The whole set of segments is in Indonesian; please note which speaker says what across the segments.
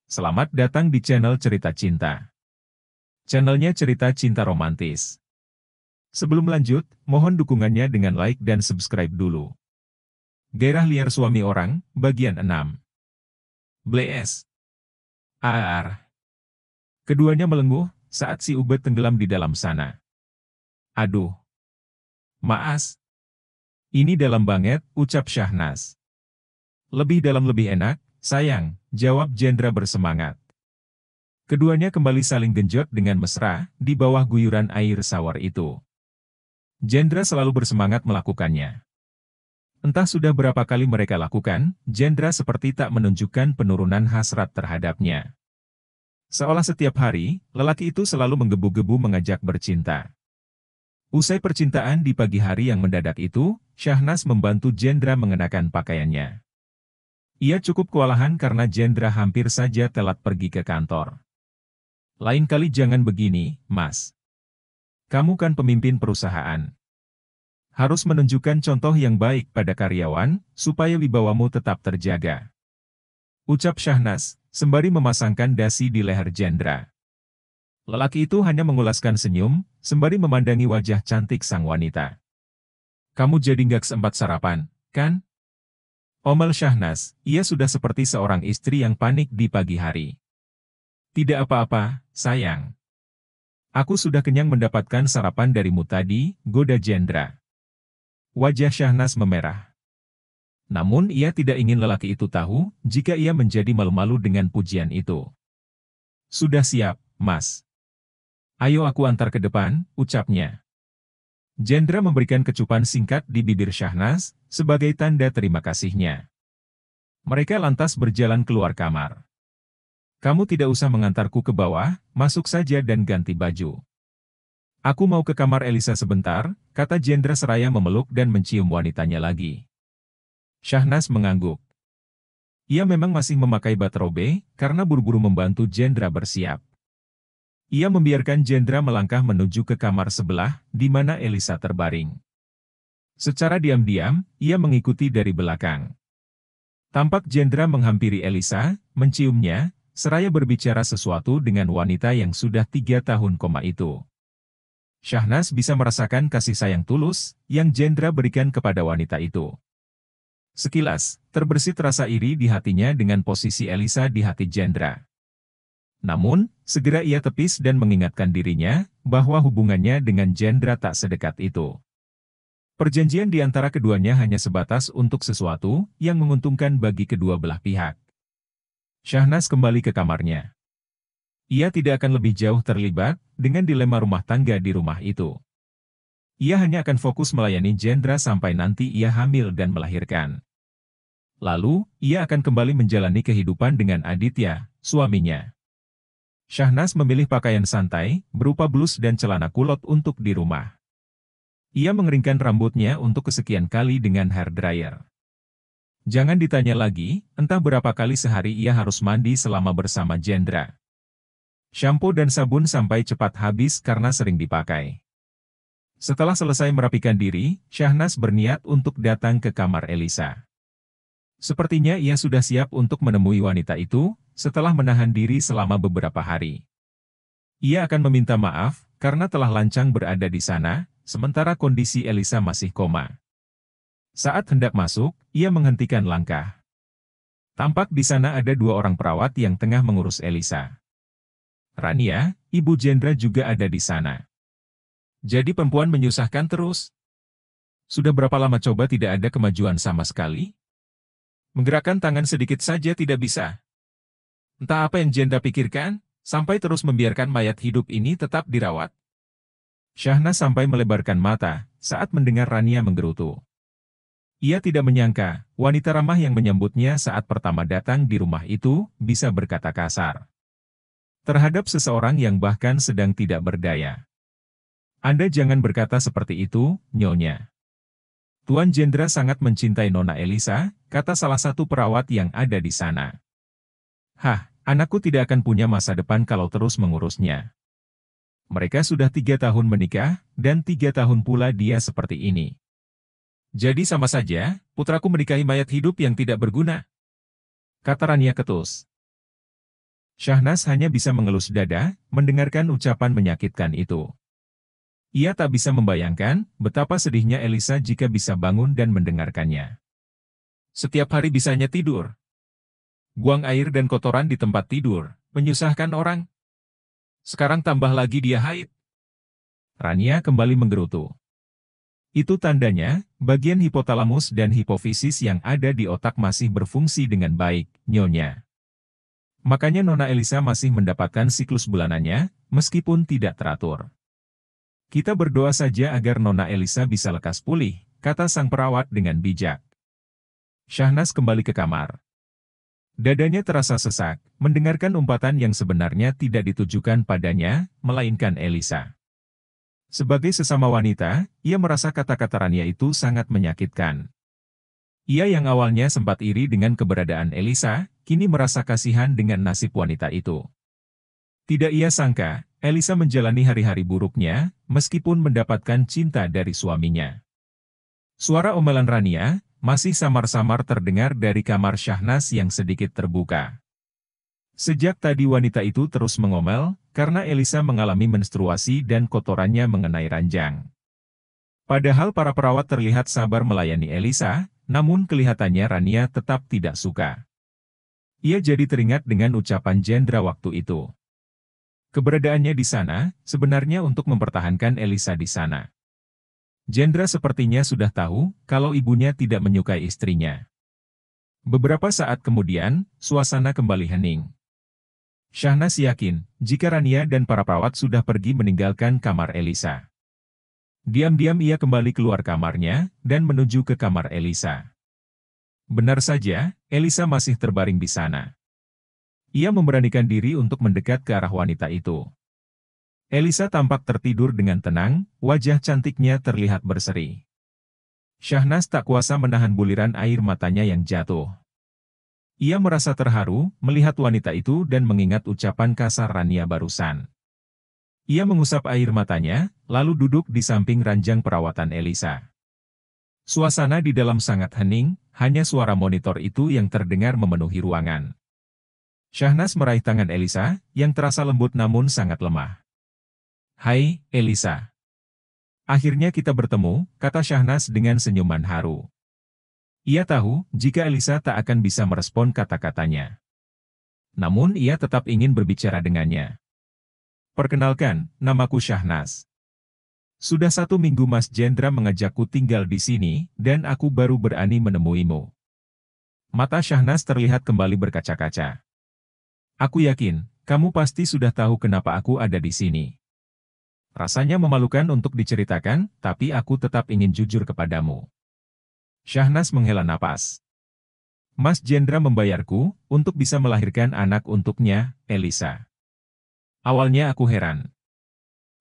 Speaker 1: Selamat datang di channel Cerita Cinta. Channelnya cerita cinta romantis. Sebelum lanjut, mohon dukungannya dengan like dan subscribe dulu. Gairah liar suami orang, bagian 6. Blees. Aar. Keduanya melenguh, saat si Ubed tenggelam di dalam sana. Aduh. Maas. Ini dalam banget, ucap Syahnas. Lebih dalam lebih enak, sayang, jawab Jendra bersemangat. Keduanya kembali saling genjot dengan mesra, di bawah guyuran air sawar itu. Jendra selalu bersemangat melakukannya. Entah sudah berapa kali mereka lakukan, Jendra seperti tak menunjukkan penurunan hasrat terhadapnya. Seolah setiap hari, lelaki itu selalu menggebu-gebu mengajak bercinta. Usai percintaan di pagi hari yang mendadak itu, Syahnas membantu Jendra mengenakan pakaiannya. Ia cukup kewalahan karena Jendra hampir saja telat pergi ke kantor. Lain kali jangan begini, Mas. Kamu kan pemimpin perusahaan. Harus menunjukkan contoh yang baik pada karyawan, supaya wibawamu tetap terjaga. Ucap Syahnas, sembari memasangkan dasi di leher Jendra. Lelaki itu hanya mengulaskan senyum, sembari memandangi wajah cantik sang wanita. Kamu jadi nggak sempat sarapan, kan? Omel Syahnas, ia sudah seperti seorang istri yang panik di pagi hari. Tidak apa-apa, sayang. Aku sudah kenyang mendapatkan sarapan darimu tadi, goda Jendra. Wajah Syahnas memerah. Namun ia tidak ingin lelaki itu tahu, jika ia menjadi malu-malu dengan pujian itu. Sudah siap, Mas. Ayo aku antar ke depan, ucapnya. Jendra memberikan kecupan singkat di bibir Syahnas, sebagai tanda terima kasihnya. Mereka lantas berjalan keluar kamar. Kamu tidak usah mengantarku ke bawah, masuk saja dan ganti baju. Aku mau ke kamar Elisa sebentar, kata Jendra seraya memeluk dan mencium wanitanya lagi. Syahnas mengangguk. Ia memang masih memakai batrobe, karena buru-buru membantu Jendra bersiap. Ia membiarkan Jendra melangkah menuju ke kamar sebelah, di mana Elisa terbaring. Secara diam-diam, ia mengikuti dari belakang. Tampak Jendra menghampiri Elisa, menciumnya, seraya berbicara sesuatu dengan wanita yang sudah 3 tahun koma itu. Syahnas bisa merasakan kasih sayang tulus, yang Jendra berikan kepada wanita itu. Sekilas, terbersit rasa iri di hatinya dengan posisi Elisa di hati Jendra. Namun, segera ia tepis dan mengingatkan dirinya, bahwa hubungannya dengan Jendra tak sedekat itu. Perjanjian di antara keduanya hanya sebatas untuk sesuatu, yang menguntungkan bagi kedua belah pihak. Syahnas kembali ke kamarnya. Ia tidak akan lebih jauh terlibat, dengan dilema rumah tangga di rumah itu. Ia hanya akan fokus melayani Jendra sampai nanti ia hamil dan melahirkan. Lalu, ia akan kembali menjalani kehidupan dengan Aditya, suaminya. Syahnas memilih pakaian santai, berupa blus dan celana kulot untuk di rumah. Ia mengeringkan rambutnya untuk kesekian kali dengan hair dryer. Jangan ditanya lagi, entah berapa kali sehari ia harus mandi selama bersama Jendra. Shampoo dan sabun sampai cepat habis karena sering dipakai. Setelah selesai merapikan diri, Syahnas berniat untuk datang ke kamar Elisa. Sepertinya ia sudah siap untuk menemui wanita itu, setelah menahan diri selama beberapa hari. Ia akan meminta maaf, karena telah lancang berada di sana, sementara kondisi Elisa masih koma. Saat hendak masuk, ia menghentikan langkah. Tampak di sana ada 2 orang perawat yang tengah mengurus Elisa. Rania, ibu Jendra juga ada di sana. Jadi perempuan menyusahkan terus? Sudah berapa lama coba tidak ada kemajuan sama sekali? Menggerakkan tangan sedikit saja tidak bisa. Entah apa yang Jendra pikirkan, sampai terus membiarkan mayat hidup ini tetap dirawat. Syahnas sampai melebarkan mata, saat mendengar Rania menggerutu. Ia tidak menyangka, wanita ramah yang menyambutnya saat pertama datang di rumah itu, bisa berkata kasar. Terhadap seseorang yang bahkan sedang tidak berdaya. Anda jangan berkata seperti itu, Nyonya. Tuan Jendra sangat mencintai Nona Elisa, kata salah satu perawat yang ada di sana. Hah, anakku tidak akan punya masa depan kalau terus mengurusnya. Mereka sudah 3 tahun menikah, dan 3 tahun pula dia seperti ini. Jadi sama saja, putraku menikahi mayat hidup yang tidak berguna. Kata Rania ketus. Syahnas hanya bisa mengelus dada, mendengarkan ucapan menyakitkan itu. Ia tak bisa membayangkan betapa sedihnya Elisa jika bisa bangun dan mendengarkannya. Setiap hari bisanya tidur. Buang air dan kotoran di tempat tidur, menyusahkan orang. Sekarang tambah lagi dia haid. Rania kembali menggerutu. Itu tandanya, bagian hipotalamus dan hipofisis yang ada di otak masih berfungsi dengan baik, Nyonya. Makanya Nona Elisa masih mendapatkan siklus bulanannya, meskipun tidak teratur. Kita berdoa saja agar Nona Elisa bisa lekas pulih, kata sang perawat dengan bijak. Syahnas kembali ke kamar. Dadanya terasa sesak, mendengarkan umpatan yang sebenarnya tidak ditujukan padanya, melainkan Elisa. Sebagai sesama wanita, ia merasa kata-kata Rania itu sangat menyakitkan. Ia yang awalnya sempat iri dengan keberadaan Elisa, kini merasa kasihan dengan nasib wanita itu. Tidak ia sangka, Elisa menjalani hari-hari buruknya, meskipun mendapatkan cinta dari suaminya. Suara omelan Rania masih samar-samar terdengar dari kamar Syahnas yang sedikit terbuka. Sejak tadi wanita itu terus mengomel, karena Elisa mengalami menstruasi dan kotorannya mengenai ranjang. Padahal para perawat terlihat sabar melayani Elisa, namun kelihatannya Rania tetap tidak suka. Ia jadi teringat dengan ucapan Jendra waktu itu. Keberadaannya di sana, sebenarnya untuk mempertahankan Elisa di sana. Jendra sepertinya sudah tahu, kalau ibunya tidak menyukai istrinya. Beberapa saat kemudian, suasana kembali hening. Syahnas yakin, jika Rania dan para perawat sudah pergi meninggalkan kamar Elisa. Diam-diam ia kembali keluar kamarnya, dan menuju ke kamar Elisa. Benar saja, Elisa masih terbaring di sana. Ia memberanikan diri untuk mendekat ke arah wanita itu. Elisa tampak tertidur dengan tenang, wajah cantiknya terlihat berseri. Syahnas tak kuasa menahan buliran air matanya yang jatuh. Ia merasa terharu melihat wanita itu dan mengingat ucapan kasar Rania barusan. Ia mengusap air matanya, lalu duduk di samping ranjang perawatan Elisa. Suasana di dalam sangat hening, hanya suara monitor itu yang terdengar memenuhi ruangan. Syahnas meraih tangan Elisa, yang terasa lembut namun sangat lemah. "Hai, Elisa. Akhirnya kita bertemu," kata Syahnas dengan senyuman haru. Ia tahu, jika Elisa tak akan bisa merespon kata-katanya. Namun ia tetap ingin berbicara dengannya. "Perkenalkan, namaku Syahnas. Sudah 1 minggu Mas Jendra mengajakku tinggal di sini, dan aku baru berani menemuimu." Mata Syahnas terlihat kembali berkaca-kaca. "Aku yakin, kamu pasti sudah tahu kenapa aku ada di sini. Rasanya memalukan untuk diceritakan, tapi aku tetap ingin jujur kepadamu." Syahnas menghela napas. "Mas Jendra membayarku untuk bisa melahirkan anak untuknya, Elisa." Awalnya aku heran.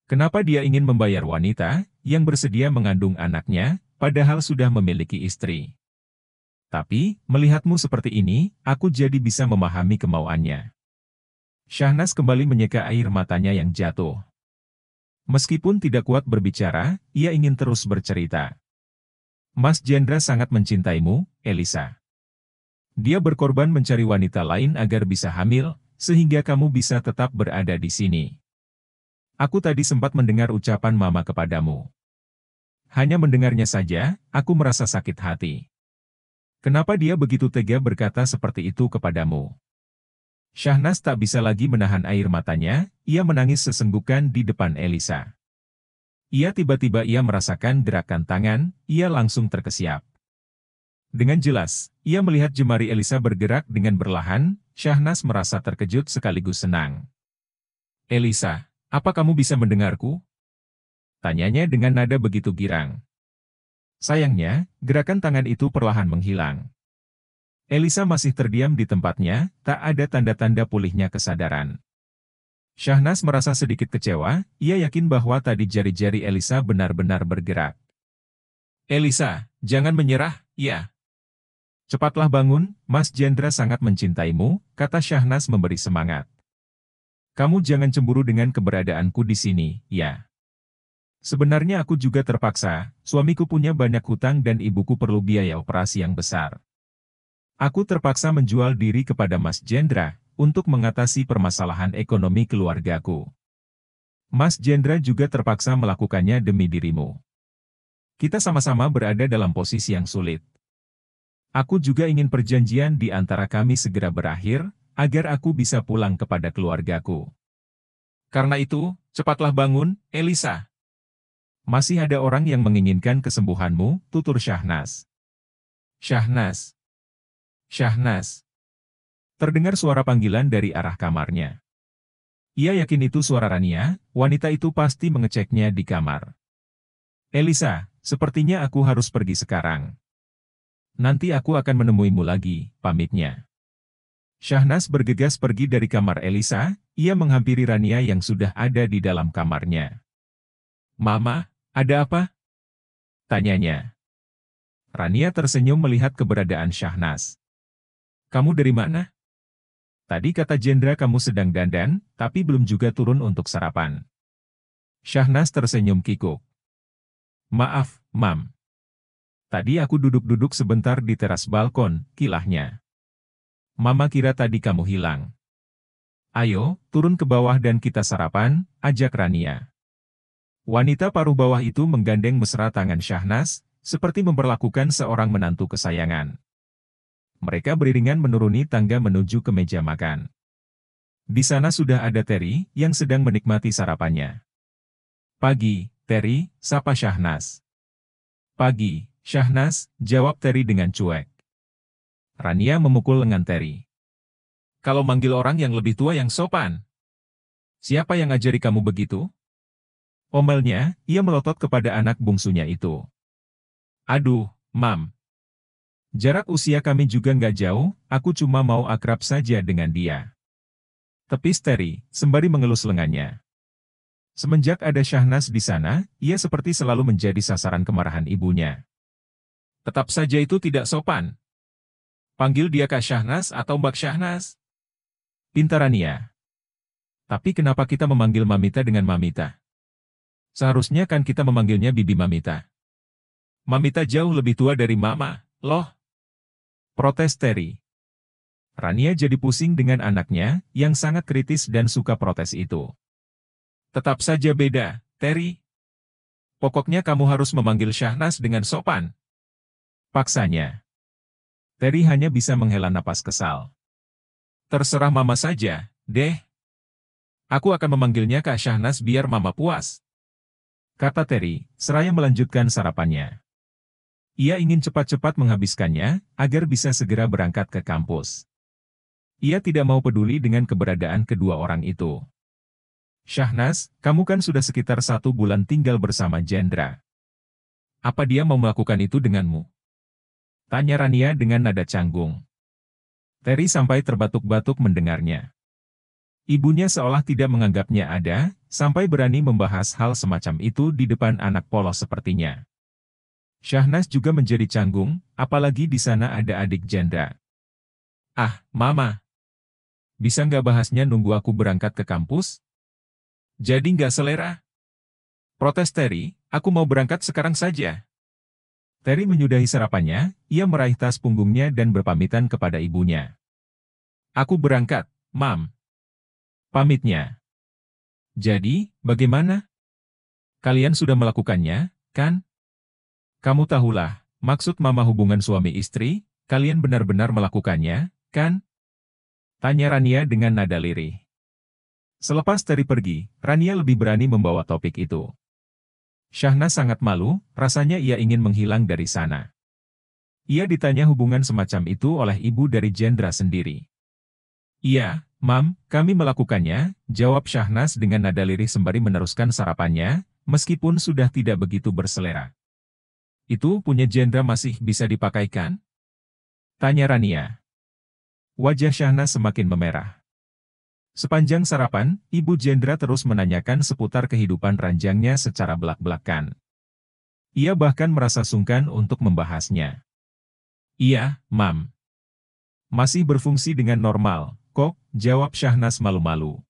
Speaker 1: Kenapa dia ingin membayar wanita yang bersedia mengandung anaknya, padahal sudah memiliki istri. Tapi, melihatmu seperti ini, aku jadi bisa memahami kemauannya. Syahnas kembali menyeka air matanya yang jatuh. Meskipun tidak kuat berbicara, ia ingin terus bercerita. "Mas Jendra sangat mencintaimu, Elisa. Dia berkorban mencari wanita lain agar bisa hamil, sehingga kamu bisa tetap berada di sini. Aku tadi sempat mendengar ucapan Mama kepadamu. Hanya mendengarnya saja, aku merasa sakit hati. Kenapa dia begitu tega berkata seperti itu kepadamu?" Syahnas tak bisa lagi menahan air matanya, ia menangis sesenggukan di depan Elisa. Tiba-tiba ia merasakan gerakan tangan, ia langsung terkesiap. Dengan jelas, ia melihat jemari Elisa bergerak dengan berlahan, Syahnas merasa terkejut sekaligus senang. "Elisa, apa kamu bisa mendengarku?" Tanyanya dengan nada begitu girang. Sayangnya, gerakan tangan itu perlahan menghilang. Elisa masih terdiam di tempatnya, tak ada tanda-tanda pulihnya kesadaran. Syahnas merasa sedikit kecewa, ia yakin bahwa tadi jari-jari Elisa benar-benar bergerak. "Elisa, jangan menyerah, ya. Cepatlah bangun, Mas Jendra sangat mencintaimu," kata Syahnas memberi semangat. "Kamu jangan cemburu dengan keberadaanku di sini, ya. Sebenarnya aku juga terpaksa, suamiku punya banyak hutang dan ibuku perlu biaya operasi yang besar. Aku terpaksa menjual diri kepada Mas Jendra, untuk mengatasi permasalahan ekonomi keluargaku. Mas Jendra juga terpaksa melakukannya demi dirimu. Kita sama-sama berada dalam posisi yang sulit. Aku juga ingin perjanjian di antara kami segera berakhir, agar aku bisa pulang kepada keluargaku. Karena itu, cepatlah bangun, Elisa. Masih ada orang yang menginginkan kesembuhanmu, tutur Syahnas. Syahnas. Syahnas. Terdengar suara panggilan dari arah kamarnya. Ia yakin itu suara Rania, wanita itu pasti mengeceknya di kamar. Elisa, sepertinya aku harus pergi sekarang. Nanti aku akan menemuimu lagi, pamitnya. Syahnas bergegas pergi dari kamar Elisa, ia menghampiri Rania yang sudah ada di dalam kamarnya. Mama, ada apa? Tanyanya. Rania tersenyum melihat keberadaan Syahnas. Kamu dari mana? Tadi kata Jendra kamu sedang dandan, tapi belum juga turun untuk sarapan. Syahnas tersenyum kikuk. Maaf, Mam. Tadi aku duduk-duduk sebentar di teras balkon, kilahnya. Mama kira tadi kamu hilang. Ayo, turun ke bawah dan kita sarapan, ajak Rania. Wanita paruh bawah itu menggandeng mesra tangan Syahnas, seperti memperlakukan seorang menantu kesayangan. Mereka beriringan menuruni tangga menuju ke meja makan. Di sana sudah ada Terry, yang sedang menikmati sarapannya. Pagi, Terry, sapa Syahnas. Pagi, Syahnas, jawab Terry dengan cuek. Rania memukul lengan Terry. Kalau manggil orang yang lebih tua yang sopan. Siapa yang ngajari kamu begitu? Omelnya, ia melotot kepada anak bungsunya itu. Aduh, Mam. Jarak usia kami juga nggak jauh, aku cuma mau akrab saja dengan dia. Tepis Terry, sembari mengelus lengannya. Semenjak ada Syahnas di sana, ia seperti selalu menjadi sasaran kemarahan ibunya. Tetap saja itu tidak sopan. Panggil dia Kak Syahnas atau Mbak Syahnas. Pintarania. Tapi kenapa kita memanggil Mamita dengan Mamita? Seharusnya kan kita memanggilnya Bibi Mamita. Mamita jauh lebih tua dari Mama, loh. Protes Terry. Rania jadi pusing dengan anaknya, yang sangat kritis dan suka protes itu. Tetap saja beda, Terry. Pokoknya kamu harus memanggil Syahnas dengan sopan. Paksanya. Terry hanya bisa menghela napas kesal. Terserah Mama saja, deh. Aku akan memanggilnya Kak Syahnas biar Mama puas. Kata Terry, seraya melanjutkan sarapannya. Ia ingin cepat-cepat menghabiskannya, agar bisa segera berangkat ke kampus. Ia tidak mau peduli dengan keberadaan kedua orang itu. Syahnas, kamu kan sudah sekitar 1 bulan tinggal bersama Jendra. Apa dia mau melakukan itu denganmu? Tanya Rania dengan nada canggung. Terry sampai terbatuk-batuk mendengarnya. Ibunya seolah tidak menganggapnya ada, sampai berani membahas hal semacam itu di depan anak polos sepertinya. Syahnas juga menjadi canggung, apalagi di sana ada adik Jendra. Ah, Mama. Bisa nggak bahasnya nunggu aku berangkat ke kampus? Jadi nggak selera? Protes Terry, aku mau berangkat sekarang saja. Terry menyudahi sarapannya, ia meraih tas punggungnya dan berpamitan kepada ibunya. Aku berangkat, Mam. Pamitnya. Jadi, bagaimana? Kalian sudah melakukannya, kan? Kamu tahulah, maksud Mama hubungan suami istri, kalian benar-benar melakukannya, kan? Tanya Rania dengan nada lirih. Selepas Terry pergi, Rania lebih berani membawa topik itu. Syahnas sangat malu, rasanya ia ingin menghilang dari sana. Ia ditanya hubungan semacam itu oleh ibu dari Jendra sendiri. Iya, Mam, kami melakukannya, jawab Syahnas dengan nada lirih sembari meneruskan sarapannya, meskipun sudah tidak begitu berselera. Itu punya Jendra masih bisa dipakaikan? Tanya Rania. Wajah Syahnas semakin memerah. Sepanjang sarapan, Ibu Jendra terus menanyakan seputar kehidupan ranjangnya secara belak-belakan. Ia bahkan merasa sungkan untuk membahasnya. Iya, Mam. Masih berfungsi dengan normal, kok, jawab Syahnas malu-malu.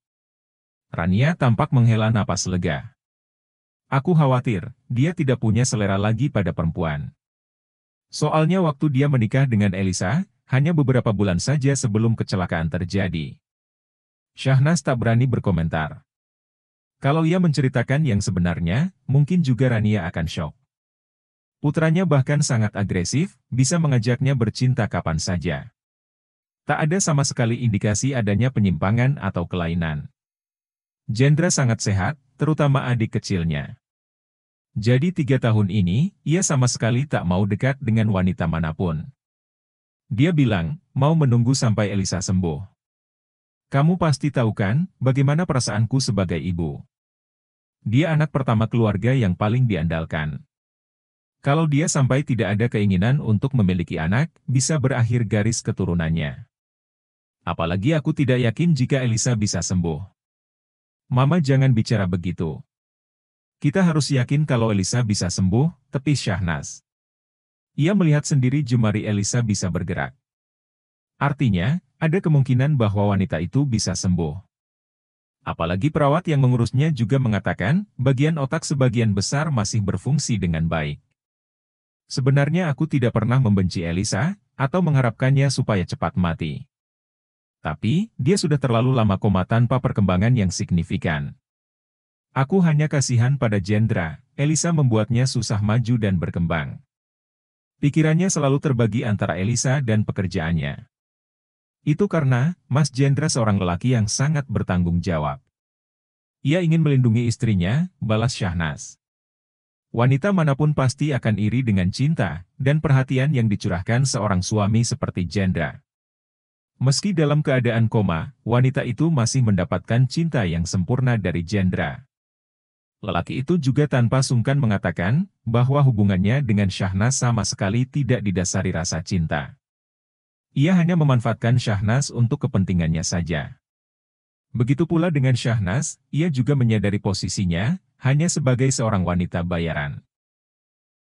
Speaker 1: Rania tampak menghela napas lega. Aku khawatir, dia tidak punya selera lagi pada perempuan. Soalnya waktu dia menikah dengan Elisa, hanya beberapa bulan saja sebelum kecelakaan terjadi. Syahnas tak berani berkomentar. Kalau ia menceritakan yang sebenarnya, mungkin juga Rania akan syok. Putranya bahkan sangat agresif, bisa mengajaknya bercinta kapan saja. Tak ada sama sekali indikasi adanya penyimpangan atau kelainan. Jendra sangat sehat, terutama adik kecilnya. Jadi 3 tahun ini, ia sama sekali tak mau dekat dengan wanita manapun. Dia bilang, mau menunggu sampai Elisa sembuh. Kamu pasti tahu kan, bagaimana perasaanku sebagai ibu. Dia anak pertama keluarga yang paling diandalkan. Kalau dia sampai tidak ada keinginan untuk memiliki anak, bisa berakhir garis keturunannya. Apalagi aku tidak yakin jika Elisa bisa sembuh. Mama jangan bicara begitu. Kita harus yakin kalau Elisa bisa sembuh, tepis Syahnas. Ia melihat sendiri jemari Elisa bisa bergerak. Artinya, ada kemungkinan bahwa wanita itu bisa sembuh. Apalagi perawat yang mengurusnya juga mengatakan, bagian otak sebagian besar masih berfungsi dengan baik. Sebenarnya aku tidak pernah membenci Elisa, atau mengharapkannya supaya cepat mati. Tapi, dia sudah terlalu lama koma tanpa perkembangan yang signifikan. Aku hanya kasihan pada Jendra, Elisa membuatnya susah maju dan berkembang. Pikirannya selalu terbagi antara Elisa dan pekerjaannya. Itu karena, Mas Jendra seorang lelaki yang sangat bertanggung jawab. Ia ingin melindungi istrinya, balas Syahnas. Wanita manapun pasti akan iri dengan cinta, dan perhatian yang dicurahkan seorang suami seperti Jendra. Meski dalam keadaan koma, wanita itu masih mendapatkan cinta yang sempurna dari Jendra. Lelaki itu juga tanpa sungkan mengatakan, bahwa hubungannya dengan Syahnas sama sekali tidak didasari rasa cinta. Ia hanya memanfaatkan Syahnas untuk kepentingannya saja. Begitu pula dengan Syahnas, ia juga menyadari posisinya, hanya sebagai seorang wanita bayaran.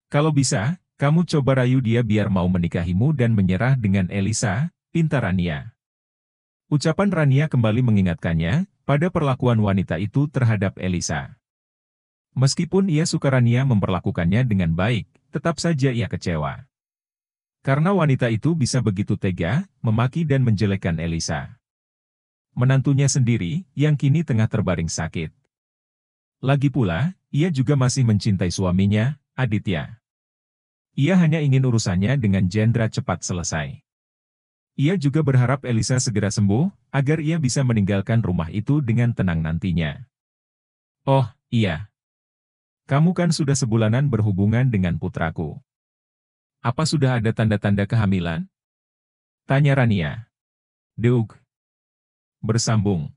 Speaker 1: Kalau bisa, kamu coba rayu dia biar mau menikahimu dan menyerah dengan Elisa, pintar Rania. Ucapan Rania kembali mengingatkannya, pada perlakuan wanita itu terhadap Elisa. Meskipun ia suka Rania memperlakukannya dengan baik, tetap saja ia kecewa. Karena wanita itu bisa begitu tega, memaki dan menjelekkan Elisa. Menantunya sendiri, yang kini tengah terbaring sakit. Lagi pula, ia juga masih mencintai suaminya, Aditya. Ia hanya ingin urusannya dengan Jendra cepat selesai. Ia juga berharap Elisa segera sembuh, agar ia bisa meninggalkan rumah itu dengan tenang nantinya. Oh, iya. Kamu kan sudah sebulanan berhubungan dengan putraku. Apa sudah ada tanda-tanda kehamilan? Tanya Rania. Deug. Bersambung.